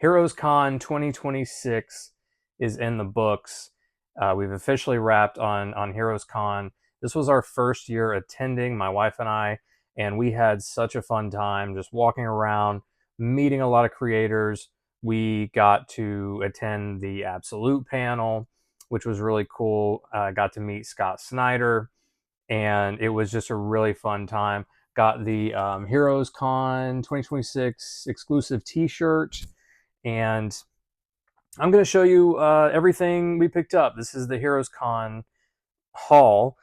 HeroesCon 2026 is in the books. We've officially wrapped on HeroesCon. This was our first year attending, my wife and I, and we had such a fun time just walking around, meeting a lot of creators. We got to attend the Absolute panel, which was really cool. Got to meet Scott Snyder, and it was just a really fun time. Got the HeroesCon 2026 exclusive T-shirt, and I'm going to show you everything we picked up. This is the HeroesCon haul.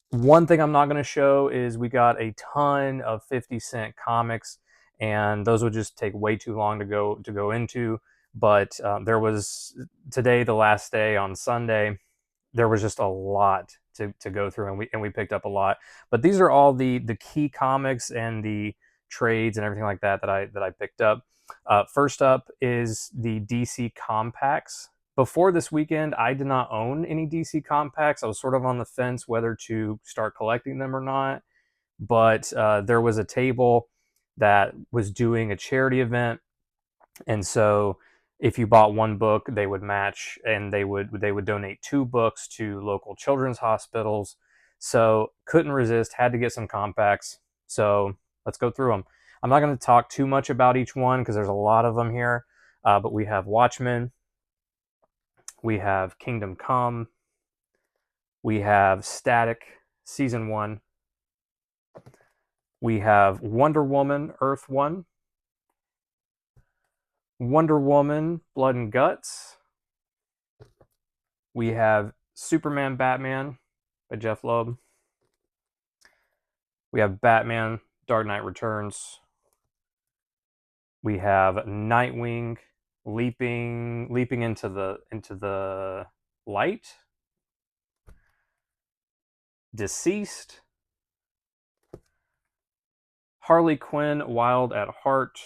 One thing I'm not going to show is we got a ton of 50-cent comics, and those would just take way too long to go into. But there was today, the last day on Sunday, there was just a lot to go through, and we picked up a lot. But these are all the key comics and the trades and everything like that I picked up. First up is the DC Compacts. Before this weekend, I did not own any DC Compacts. I was sort of on the fence whether to start collecting them or not. But there was a table that was doing a charity event, and so if you bought one book, they would match, and they would donate two books to local children's hospitals. So couldn't resist, had to get some compacts. So let's go through them. I'm not going to talk too much about each one because there's a lot of them here. But we have Watchmen, we have Kingdom Come, we have Static Season 1, we have Wonder Woman Earth 1, Wonder Woman Blood and Guts, we have Superman Batman by Jeff Loeb, we have Batman Dark Knight Returns, we have Nightwing leaping into the light, Deceased, Harley Quinn Wild at Heart,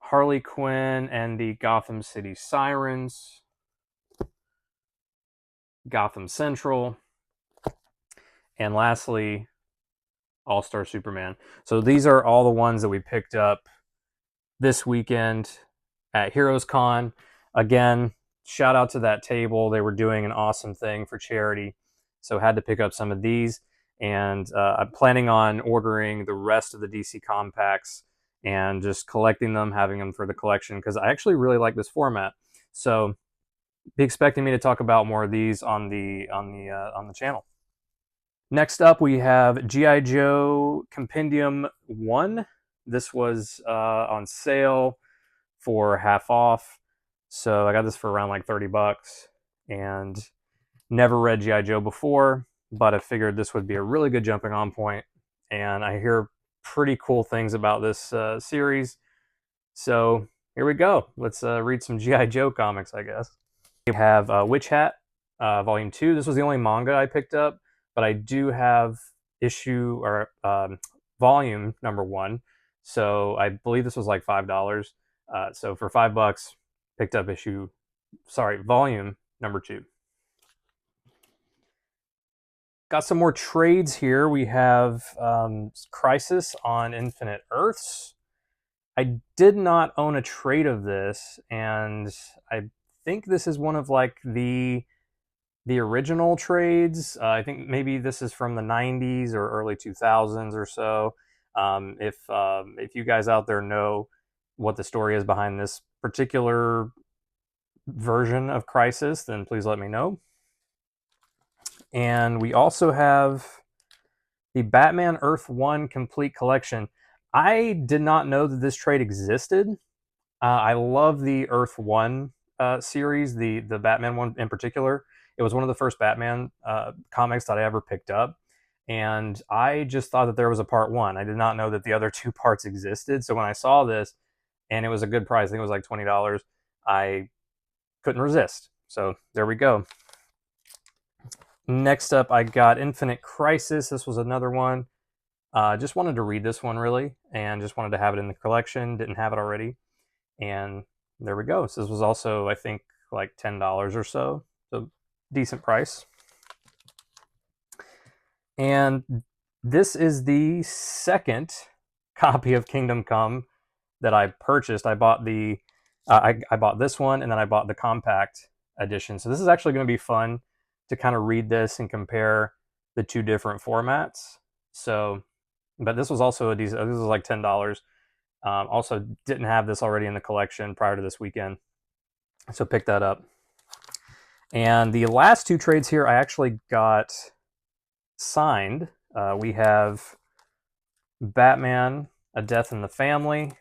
Harley Quinn and the Gotham City Sirens, Gotham Central, and lastly, All-Star Superman. So these are all the ones that we picked up this weekend at HeroesCon. Again, shout out to that table. They were doing an awesome thing for charity, so had to pick up some of these. And I'm planning on ordering the rest of the DC Compacts and just collecting them, having them for the collection, because I actually really like this format. So be expecting me to talk about more of these on the channel. Next up, we have G.I. Joe Compendium 1. This was on sale for half off, so I got this for around like 30 bucks, and never read G.I. Joe before, but I figured this would be a really good jumping on point, and I hear pretty cool things about this series. So here we go. Let's read some G.I. Joe comics, I guess. We have Witch Hat, Volume 2. This was the only manga I picked up, but I do have volume number 1. So I believe this was like $5. So for $5, picked up volume number 2. Got some more trades here. We have Crisis on Infinite Earths. I did not own a trade of this, and I think this is one of like the original trades. I think maybe this is from the 90s or early 2000s or so. If you guys out there know what the story is behind this particular version of Crisis, then please let me know. And we also have the Batman Earth 1 Complete Collection. I did not know that this trade existed. I love the Earth 1 series, the Batman one in particular. It was one of the first Batman comics that I ever picked up, and I just thought that there was a part 1. I did not know that the other 2 parts existed, so when I saw this, and it was a good price, I think it was like $20, I couldn't resist. So there we go. Next up, I got Infinite Crisis. This was another one. Just wanted to read this one, really, and just wanted to have it in the collection. Didn't have it already. And there we go. So this was also, I think, like $10 or so. So decent price. And this is the second copy of Kingdom Come that I purchased. I bought I bought this one, and then I bought the compact edition. So this is actually going to be fun to kind of read this and compare the two different formats. So, but this was also a decent. This was like $10. Also, didn't have this already in the collection prior to this weekend, so picked that up. And the last two trades here, I actually got signed. We have Batman: A Death in the Family,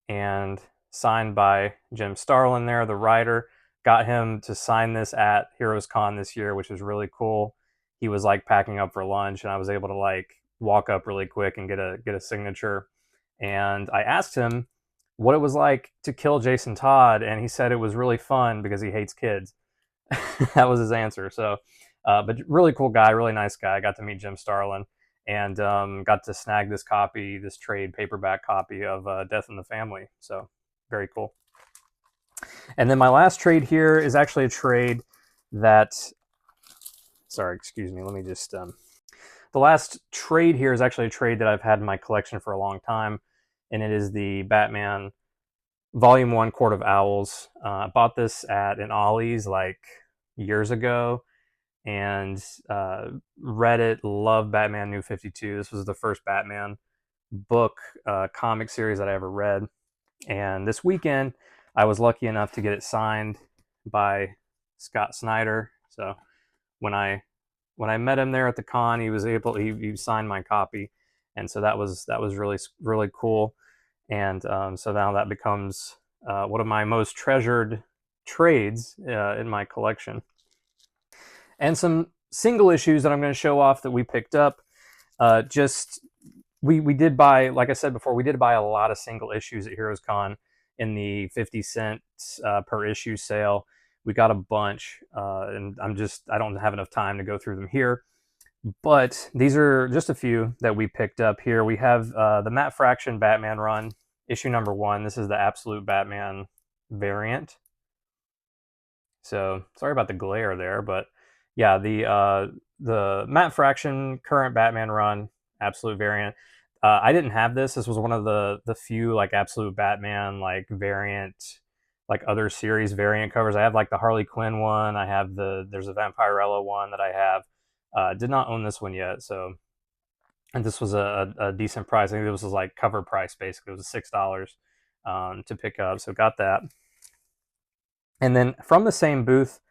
and signed by Jim Starlin there, the writer. Got him to sign this at HeroesCon this year, which was really cool. He was like packing up for lunch, and I was able to like walk up really quick and get a signature. And I asked him what it was like to kill Jason Todd, and he said it was really fun because he hates kids. That was his answer. So, but really cool guy, really nice guy. I got to meet Jim Starlin, and got to snag this copy, this trade paperback copy of Death in the Family. So very cool. And then my last trade here is actually a trade that, sorry, excuse me, let me just, the last trade here is actually a trade that I've had in my collection for a long time, and it is the Batman Volume 1 Court of Owls. I bought this at an Ollie's like years ago, and read it, loved Batman New 52. This was the first Batman book, comic series that I ever read. And this weekend, I was lucky enough to get it signed by Scott Snyder. So when I met him there at the con, he signed my copy, and so that was really cool. And so now that becomes one of my most treasured trades in my collection. And some single issues that I'm going to show off that we picked up. Just we did buy, like I said before, we did buy a lot of single issues at HeroesCon in the 50 cents per issue sale. We got a bunch, and I don't have enough time to go through them here. But these are just a few that we picked up here. We have the Matt Fraction Batman run, issue number 1. This is the Absolute Batman variant. So sorry about the glare there, but yeah, the Matt Fraction current Batman run, Absolute variant. I didn't have this. This was one of the few like Absolute Batman like variant, like other series variant covers. I have like the Harley Quinn one. I have there's a Vampirella one that I have. Did not own this one yet, so, and this was a decent price. I think this was like cover price basically. It was $6 to pick up, so got that. And then from the same booth,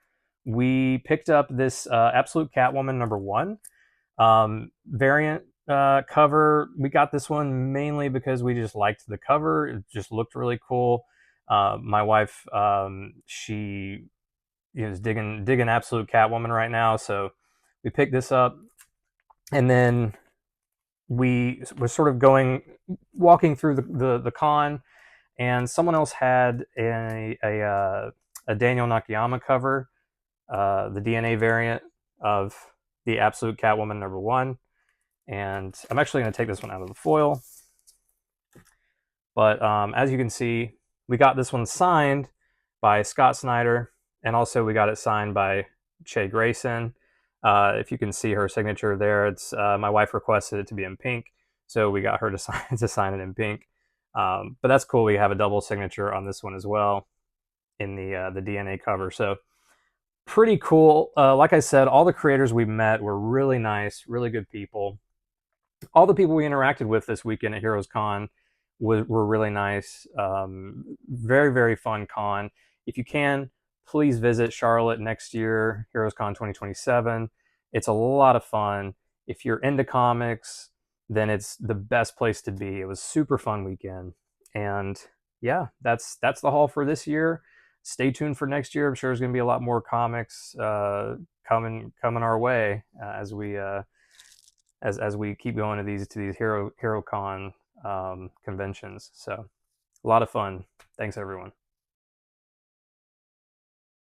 we picked up this Absolute Catwoman number 1 variant cover. We got this one mainly because we just liked the cover. It just looked really cool. My wife, she is digging Absolute Catwoman right now, so we picked this up. And then we were sort of walking through the con, and someone else had a Daniel Nakayama cover, the DNA variant of the Absolute Catwoman number 1. And I'm actually going to take this one out of the foil. But as you can see, we got this one signed by Scott Snyder, and also we got it signed by Che Grayson. If you can see her signature there, it's my wife requested it to be in pink, so we got her to sign it in pink. But that's cool. We have a double signature on this one as well in the DNA cover. So pretty cool. Like I said, all the creators we met were really nice, really good people. All the people we interacted with this weekend at HeroesCon were really nice. Very, very fun con. If you can, please visit Charlotte next year, HeroesCon 2027. It's a lot of fun. If you're into comics, then it's the best place to be. It was a super fun weekend. And yeah, that's the haul for this year. Stay tuned for next year. I'm sure there's going to be a lot more comics coming our way as we keep going to these HeroCon conventions. So a lot of fun. Thanks, everyone.